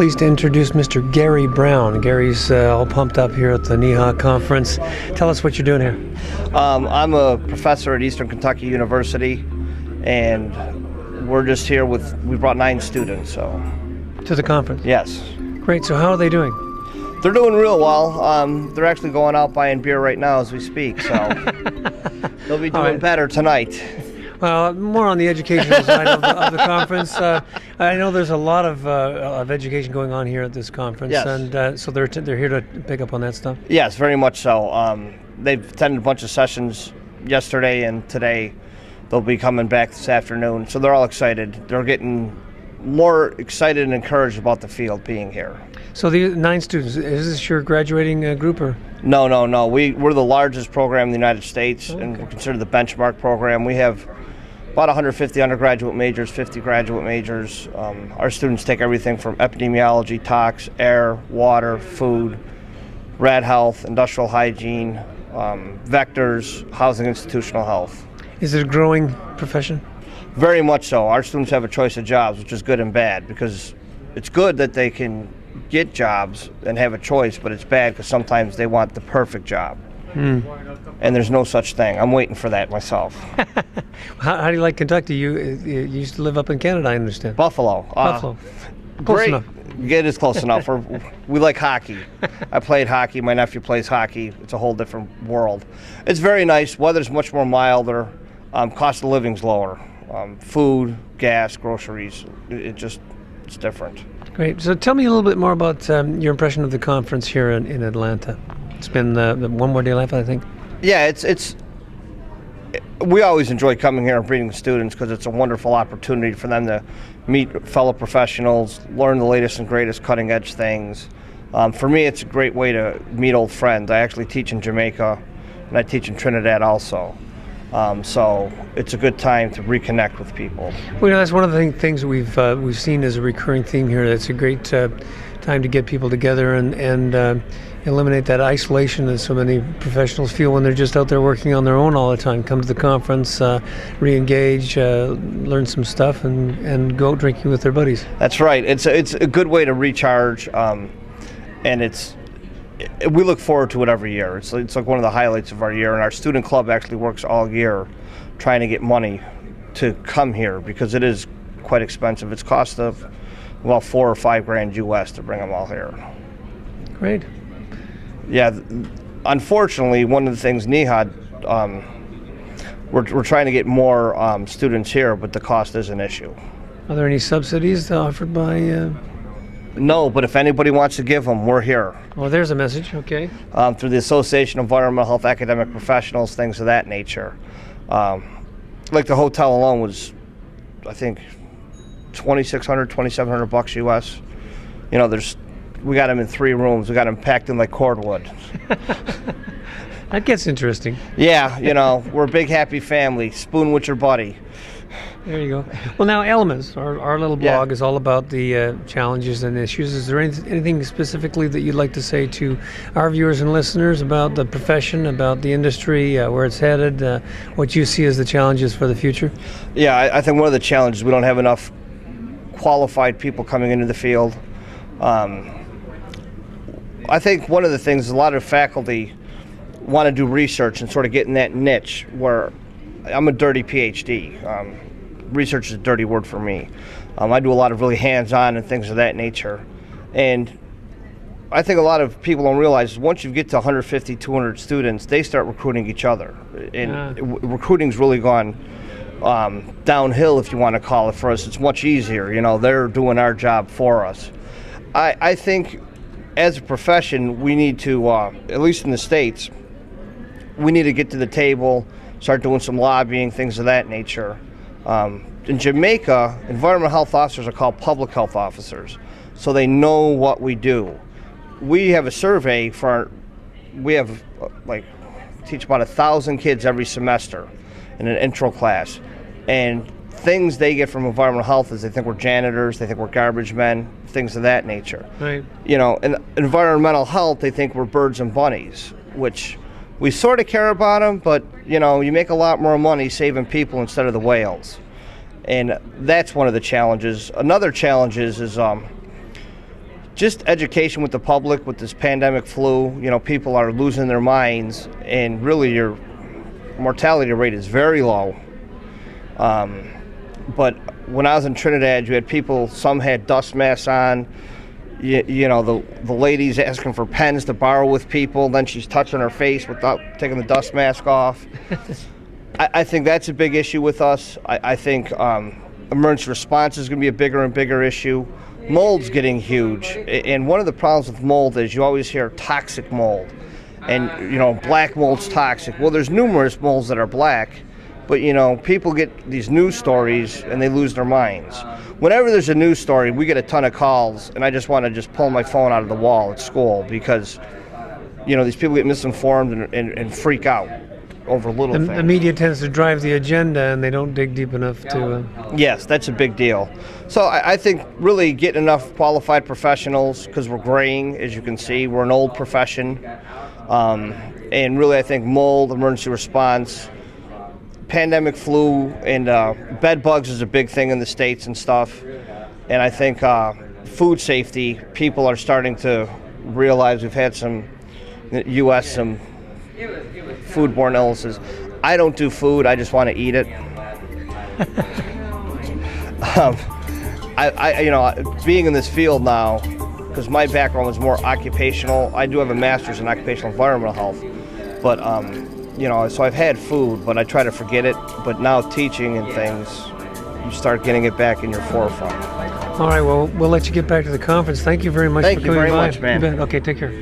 pleased to introduce Mr. Gary Brown. Gary's all pumped up here at the NEHA conference. Tell us what you're doing here. I'm a professor at Eastern Kentucky University, and we're just here we brought 9 students. To the conference? Yes. Great. So how are they doing? They're doing real well. They're actually going out buying beer right now as we speak, so they'll be doing better tonight. Well, more on the educational side of the conference. I know there's a lot of education going on here at this conference, yes. And so they're here to pick up on that stuff. Yes, very much so. They've attended a bunch of sessions yesterday and today. They'll be coming back this afternoon, so they're all excited. They're getting more excited and encouraged about the field being here. So the 9 students, is this your graduating group or? No. We're the largest program in the United States, and we're considered the benchmark program. We have about 150 undergraduate majors, 50 graduate majors. Our students take everything from epidemiology, tox, air, water, food, rad health, industrial hygiene, vectors, housing, institutional health. Is it a growing profession? Very much so. Our students have a choice of jobs, which is good and bad, because it's good that they can get jobs and have a choice, but it's bad because sometimes they want the perfect job. And there's no such thing. I'm waiting for that myself. How do you like Kentucky? You used to live up in Canada, I understand. Buffalo. Buffalo. Close enough. It is close enough. We like hockey. I played hockey. My nephew plays hockey. It's a whole different world. It's very nice. Weather's much more milder. Cost of living's lower. Food, gas, groceries. It's different. Great. So tell me a little bit more about your impression of the conference here in Atlanta. It's been one more day left, I think. Yeah, we always enjoy coming here and meeting with students because it's a wonderful opportunity for them to meet fellow professionals, learn the latest and greatest cutting edge things. For me, it's a great way to meet old friends. I actually teach in Jamaica, and I teach in Trinidad also. So it's a good time to reconnect with people. Well, that's one of the things we've seen as a recurring theme here. It's a great time to get people together and eliminate that isolation that so many professionals feel when they're just out there working on their own all the time. Come to the conference, re-engage, learn some stuff, and go out drinking with their buddies. That's right. It's a good way to recharge, and we look forward to it every year. It's like one of the highlights of our year, and our student club actually works all year trying to get money to come here because it is quite expensive. It's cost of about $4 or $5 grand US to bring them all here. Great. Yeah, unfortunately, one of the things NEHA, we're trying to get more students here, but the cost is an issue. Are there any subsidies offered by? No, but if anybody wants to give them, we're here. Well, there's a message, okay. Through the Association of Environmental Health Academic Professionals, things of that nature. Like the hotel alone was, I think, $2,600, $2,700 US. You know, we got them in 3 rooms. We got them packed in like cordwood. That gets interesting. Yeah, you know, we're a big happy family. Spoon with your buddy. There you go. Well, now Elements, our little blog is all about the challenges and issues. Is there anything specifically that you'd like to say to our viewers and listeners about the profession, about the industry, where it's headed, what you see as the challenges for the future? Yeah, I think one of the challenges, we don't have enough qualified people coming into the field. I think one of the things, a lot of faculty want to do research and sort of get in that niche where I'm a dirty PhD. Research is a dirty word for me. I do a lot of really hands-on and things of that nature. And I think a lot of people don't realize once you get to 150, 200 students, they start recruiting each other. And recruiting's really gone downhill, if you want to call it, for us. It's much easier. You know, they're doing our job for us. I think as a profession, we need to, at least in the States, we need to get to the table, start doing some lobbying, things of that nature. In Jamaica, environmental health officers are called public health officers, so they know what we do. We have a survey teach about 1,000 kids every semester in an intro class, and things they get from environmental health is they think we're janitors, they think we're garbage men, things of that nature. Right. You know, in environmental health, they think we're birds and bunnies, which we sort of care about them, but you know, you make a lot more money saving people instead of the whales. And that's one of the challenges. Another challenge is just education with the public with this pandemic flu. People are losing their minds, and really your mortality rate is very low. But when I was in Trinidad, you had people, some had dust masks on. The lady's asking for pens to borrow with people, then she's touching her face without taking the dust mask off. I think that's a big issue with us. I think emergency response is going to be a bigger and bigger issue. Mold's getting huge, and one of the problems with mold is you always hear toxic mold, and black mold's toxic. Well, there's numerous molds that are black, but people get these news stories and they lose their minds. Whenever there's a news story, we get a ton of calls, and I just want to pull my phone out of the wall at school because these people get misinformed and freak out over little things. The media tends to drive the agenda, and they don't dig deep enough to... Yes, that's a big deal. So I think really getting enough qualified professionals, because we're graying, as you can see. We're an old profession. And really I think mold, emergency response, pandemic flu, and bed bugs is a big thing in the States and stuff. And I think food safety, people are starting to realize we've had some foodborne illnesses. I don't do food, I just want to eat it. Being in this field now, because my background was more occupational, I do have a master's in occupational environmental health, but so I've had food, but I try to forget it. But now teaching and things, you start getting it back in your forefront. All right, well, we'll let you get back to the conference. Thank you very much for coming by. Thank you very much, man. Okay, take care.